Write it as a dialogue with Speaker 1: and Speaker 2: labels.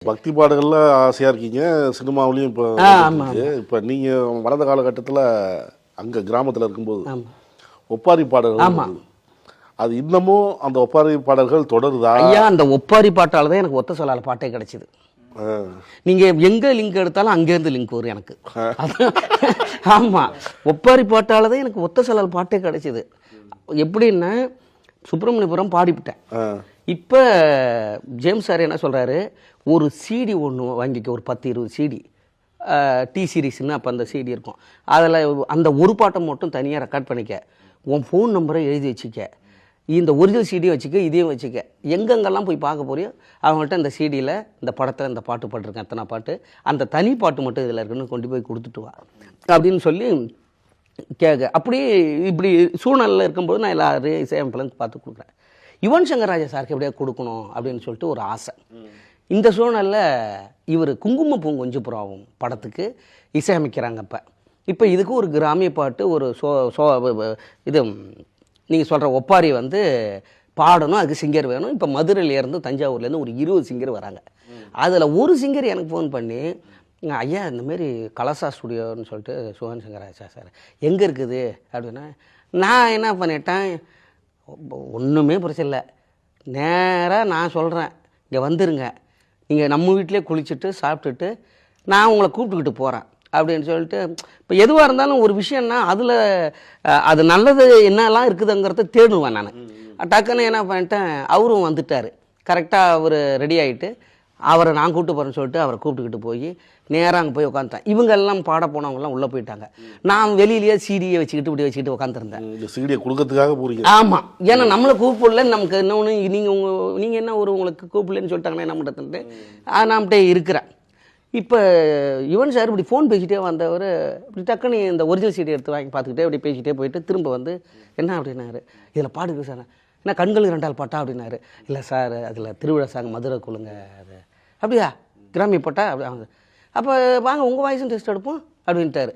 Speaker 1: பக்தி பாடல்கள்ல ஆசையா இருக்கீங்க, சினிமாவிலையும் இப்போ
Speaker 2: ஆமாம்
Speaker 1: இப்போ நீங்க வளர்ந்த காலகட்டத்தில் அங்க கிராமத்தில் இருக்கும்போது
Speaker 2: ஆமாம்
Speaker 1: ஒப்பாரி பாடல்கள்
Speaker 2: ஆமாம்.
Speaker 1: இருந்தது. அது இன்னமும் அந்த ஒப்பாரி பாடல்கள் தொடருதா?
Speaker 2: ஐயா அந்த ஒப்பாரி பாட்டால் தான் எனக்கு ஒத்த சொல்லால் பாட்டே கிடைச்சிது. நீங்க எங்க லிங்க் எடுத்தாலும் அங்கேருந்து லிங்க் வரும் எனக்கு. ஆமா, ஒப்பாரி பாட்டால தான் எனக்கு ஒத்த சொல்லால் பாட்டே கிடைச்சிது. எப்படின்னா சுப்பிரமணியபுரம் பாடிவிட்டேன். இப்போ ஜேம்ஸ் சார் என்ன சொல்கிறாரு, ஒரு சிடி ஒன்று வாங்கிக்க, ஒரு 10-20 சிடி டி சீரீஸ்ன்னு அப்போ அந்த சிடி இருக்கும். அதில் அந்த ஒரு பாட்டை மட்டும் தனியாக ரெக்கார்ட் பண்ணிக்க, உன் ஃபோன் நம்பரை எழுதி வச்சுக்க, இந்த ஒரிஜினல் சிடியை வச்சுக்க, இதையும் வச்சுக்க, எங்கெங்கெல்லாம் போய் பார்க்க போறியோ அவங்கள்ட்ட இந்த சிடியில் இந்த படத்தில் இந்த பாட்டு பாட்டிருக்கேன், எத்தனை பாட்டு, அந்த தனி பாட்டு மட்டும் இதில் இருக்குன்னு கொண்டு போய் கொடுத்துட்டு வா அப்படின்னு சொல்லி கேட்க. அப்படி இப்படி சூழ்நிலையில் இருக்கும்போது நான் எல்லாரையும் இசையமைப்பிலேருந்து பார்த்து கொடுக்குறேன். யுவன் சங்கர் ராஜா சாருக்கு எப்படியா கொடுக்கணும் அப்படின்னு சொல்லிட்டு ஒரு ஆசை. இந்த சூழ்நிலையில் இவர் குங்கும பூங்கொஞ்சுப்புறாவும் படத்துக்கு இசையமைக்கிறாங்க. இப்போ இதுக்கு ஒரு கிராமிய பாட்டு, ஒரு இது நீங்கள் சொல்கிற ஒப்பாரி வந்து பாடணும், அதுக்கு சிங்கர் வேணும். இப்போ மதுரையிலேருந்து தஞ்சாவூர்லேருந்து ஒரு 20 சிங்கர் வராங்க. அதில் ஒரு சிங்கர் எனக்கு ஃபோன் பண்ணி, ஐயா இந்தமாரி கலசா ஸ்டுடியோன்னு சொல்லிட்டு யுவன் சங்கர் ராஜா சார் எங்கே இருக்குது அப்படின்னா, நான் என்ன பண்ணிட்டேன், ஒன்றுமே பிரச்சனை இல்லை, நேராக நான் சொல்கிறேன், இங்கே வந்துருங்க, நீங்கள் நம்ம வீட்டிலே குளிச்சுட்டு சாப்பிட்டுட்டு நான் உங்களை கூப்பிட்டுக்கிட்டு போகிறேன் அப்படின்னு சொல்லிட்டு. இப்போ எதுவாக இருந்தாலும் ஒரு விஷயம்னா அதில் அது நல்லது என்னெல்லாம் இருக்குதுங்கிறத தேடுவேன் நான். டக்குன்னு என்ன பண்ணிட்டேன், அவரும் வந்துட்டார். கரெக்டாக அவர் ரெடி ஆகிட்டு அவரை நான் கூப்பிட்டு போகிறேன்னு சொல்லிட்டு அவரை கூப்பிட்டுக்கிட்டு போய் நேராக அங்கே போய் உட்காந்துட்டேன். இவங்க எல்லாம் பாட போனவங்கலாம் உள்ளே போயிட்டாங்க. நான் வெளியிலேயே சிடியை வச்சுக்கிட்டு இப்படி வச்சுக்கிட்டு உட்காந்துருந்தேன்.
Speaker 1: சிடியை கொடுக்கறதுக்காக போறீங்க?
Speaker 2: ஆமாம், ஏன்னா நம்மளை கூப்பிடல, நமக்கு இன்னொன்று நீங்கள் என்ன ஒரு உங்களுக்கு கூப்பிடலன்னு சொல்லிட்டாங்கன்னா என்ன பண்ணுறதுன்ட்டு நான்கிட்ட இருக்கிறேன். இப்போ யுவன் சார் இப்படி ஃபோன் பேசிகிட்டே வந்தவர் இப்படி டக்குன்னு இந்த ஒரிஜினல் சிடி எடுத்து வாங்கி பார்த்துக்கிட்டே இப்படி பேசிக்கிட்டே போயிட்டு திரும்ப வந்து என்ன அப்படின்னாரு, இதில் பாடுக்கு சார், என்ன கண்களுக்கு 2 பாட்டா அப்படின்னாரு. இல்லை சார், அதில் திருவிழா சாங் மதுரை குழுங்க, அது அப்படியா கிராமிய பாட்டா அப்படி. அப்போ வாங்க உங்கள் வாய்ஸும் டெஸ்ட் எடுப்போம் அப்படின்ட்டாரு.